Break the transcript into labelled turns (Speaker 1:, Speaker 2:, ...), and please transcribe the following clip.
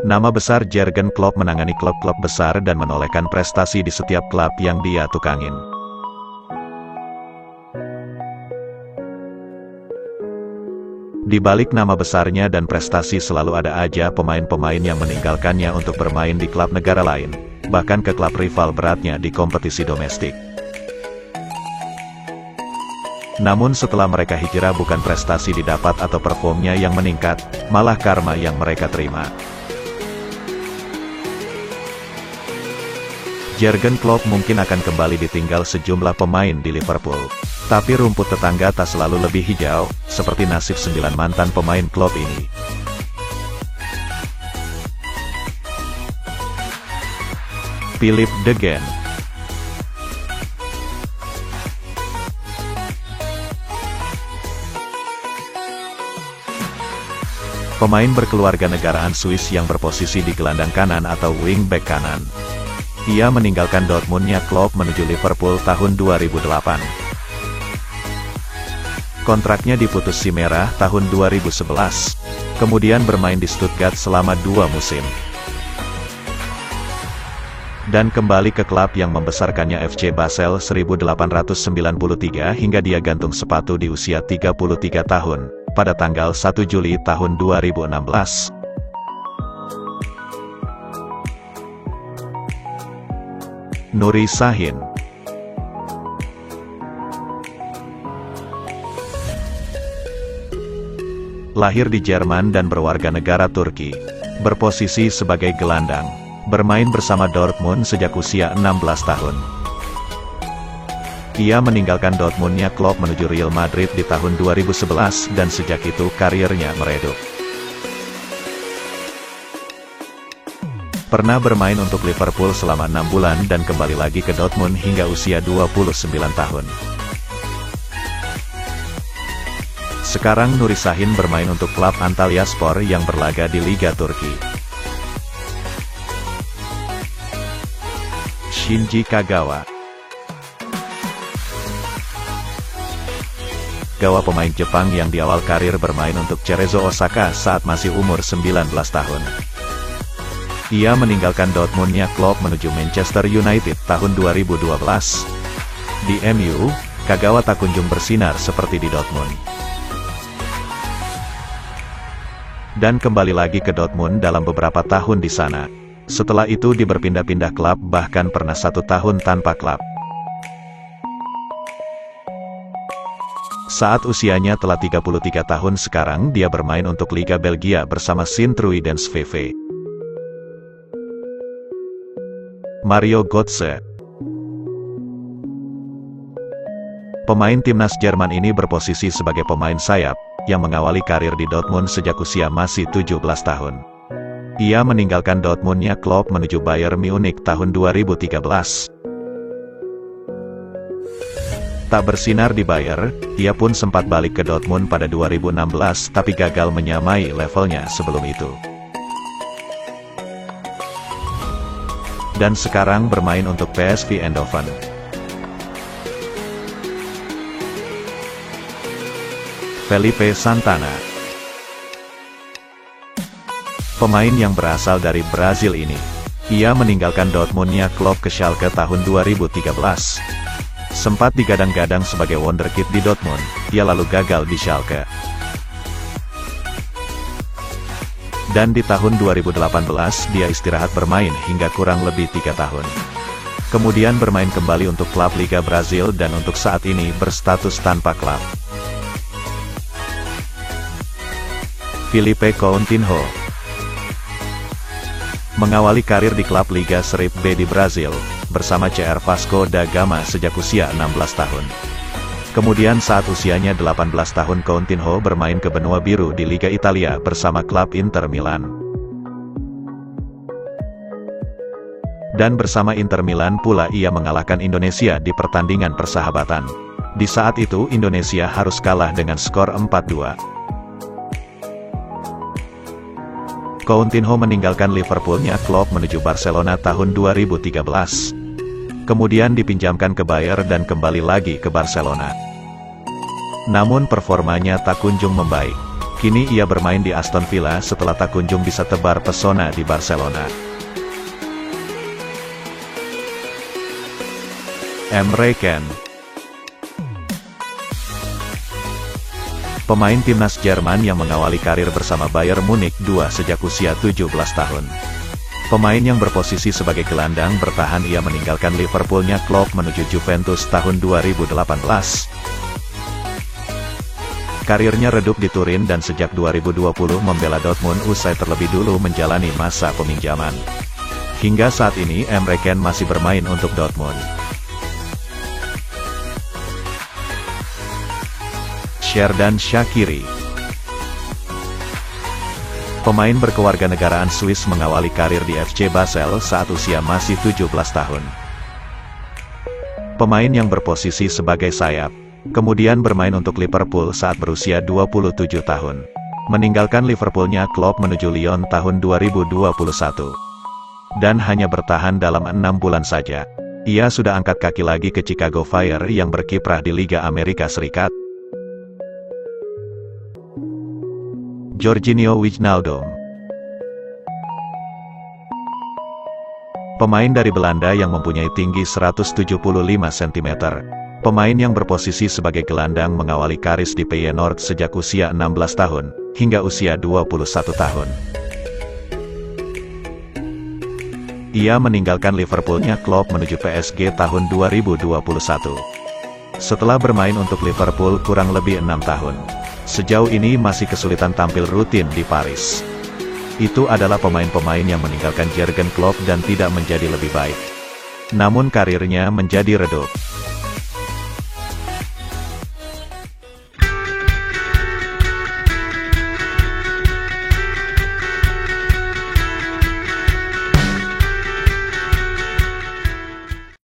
Speaker 1: Nama besar Jurgen Klopp menangani klub-klub besar dan menolehkan prestasi di setiap klub yang dia tukangin. Di balik nama besarnya dan prestasi selalu ada aja pemain-pemain yang meninggalkannya untuk bermain di klub negara lain, bahkan ke klub rival beratnya di kompetisi domestik. Namun setelah mereka hijrah bukan prestasi didapat atau performnya yang meningkat, malah karma yang mereka terima. Jurgen Klopp mungkin akan kembali ditinggal sejumlah pemain di Liverpool. Tapi rumput tetangga tak selalu lebih hijau, seperti nasib 9 mantan pemain Klopp ini. Philippe De Gene. Pemain berkeluarga negaraan Swiss yang berposisi di gelandang kanan atau wingback kanan. Ia meninggalkan Dortmundnya Klopp menuju Liverpool tahun 2008. Kontraknya diputus si Merah tahun 2011. Kemudian bermain di Stuttgart selama 2 musim. Dan kembali ke klub yang membesarkannya FC Basel 1893 hingga dia gantung sepatu di usia 33 tahun, pada tanggal 1 Juli tahun 2016. Nuri Sahin. Lahir di Jerman dan berwarga negara Turki. Berposisi sebagai gelandang. Bermain bersama Dortmund sejak usia 16 tahun. Ia meninggalkan Dortmundnya Klopp menuju Real Madrid di tahun 2011 dan sejak itu karirnya meredup. Pernah bermain untuk Liverpool selama 6 bulan dan kembali lagi ke Dortmund hingga usia 29 tahun. Sekarang Nuri Sahin bermain untuk klub Antalyaspor yang berlaga di Liga Turki. Shinji Kagawa. Kagawa pemain Jepang yang di awal karir bermain untuk Cerezo Osaka saat masih umur 19 tahun. Ia meninggalkan Dortmundnya Klopp menuju Manchester United tahun 2012. Di MU, Kagawa tak kunjung bersinar seperti di Dortmund. Dan kembali lagi ke Dortmund dalam beberapa tahun di sana. Setelah itu dia berpindah-pindah klub bahkan pernah 1 tahun tanpa klub. Saat usianya telah 33 tahun sekarang dia bermain untuk Liga Belgia bersama Sint-Truidens VV. Mario Götze. Pemain timnas Jerman ini berposisi sebagai pemain sayap, yang mengawali karir di Dortmund sejak usia masih 17 tahun. Ia meninggalkan Dortmundnya Klopp menuju Bayern Munich tahun 2013. Tak bersinar di Bayern, ia pun sempat balik ke Dortmund pada 2016 tapi gagal menyamai levelnya sebelum itu. Dan sekarang bermain untuk PSV Eindhoven. Felipe Santana. Pemain yang berasal dari Brazil ini. Ia meninggalkan Dortmundnya Klopp ke Schalke tahun 2013. Sempat digadang-gadang sebagai wonderkid di Dortmund, ia lalu gagal di Schalke. Dan di tahun 2018 dia istirahat bermain hingga kurang lebih 3 tahun. Kemudian bermain kembali untuk klub Liga Brazil dan untuk saat ini berstatus tanpa klub. Philippe Coutinho. Mengawali karir di klub Liga Serie B di Brazil, bersama CR Vasco da Gama sejak usia 16 tahun. Kemudian saat usianya 18 tahun Coutinho bermain ke benua biru di Liga Italia bersama klub Inter Milan. Dan bersama Inter Milan pula ia mengalahkan Indonesia di pertandingan persahabatan. Di saat itu Indonesia harus kalah dengan skor 4-2. Coutinho meninggalkan Liverpoolnya Klopp menuju Barcelona tahun 2013. Kemudian dipinjamkan ke Bayern dan kembali lagi ke Barcelona. Namun performanya tak kunjung membaik. Kini ia bermain di Aston Villa setelah tak kunjung bisa tebar pesona di Barcelona. Emre Can. Pemain timnas Jerman yang mengawali karir bersama Bayern Munich II sejak usia 17 tahun. Pemain yang berposisi sebagai gelandang bertahan, ia meninggalkan Liverpoolnya Klopp menuju Juventus tahun 2018. Karirnya redup di Turin dan sejak 2020 membela Dortmund usai terlebih dulu menjalani masa peminjaman. Hingga saat ini Emre Can masih bermain untuk Dortmund. Xherdan Shaqiri. Pemain berkewarganegaraan Swiss mengawali karir di FC Basel saat usia masih 17 tahun. Pemain yang berposisi sebagai sayap, kemudian bermain untuk Liverpool saat berusia 27 tahun. Meninggalkan Liverpoolnya Klopp menuju Lyon tahun 2021. Dan hanya bertahan dalam 6 bulan saja, ia sudah angkat kaki lagi ke Chicago Fire yang berkiprah di Liga Amerika Serikat. Georginio Wijnaldum. Pemain dari Belanda yang mempunyai tinggi 175 cm. Pemain yang berposisi sebagai gelandang mengawali karir di Feyenoord sejak usia 16 tahun, hingga usia 21 tahun. Ia meninggalkan Liverpoolnya Klopp menuju PSG tahun 2021. Setelah bermain untuk Liverpool kurang lebih 6 tahun. Sejauh ini masih kesulitan tampil rutin di Paris. Itu adalah pemain-pemain yang meninggalkan Jurgen Klopp dan tidak menjadi lebih baik. Namun karirnya menjadi redup.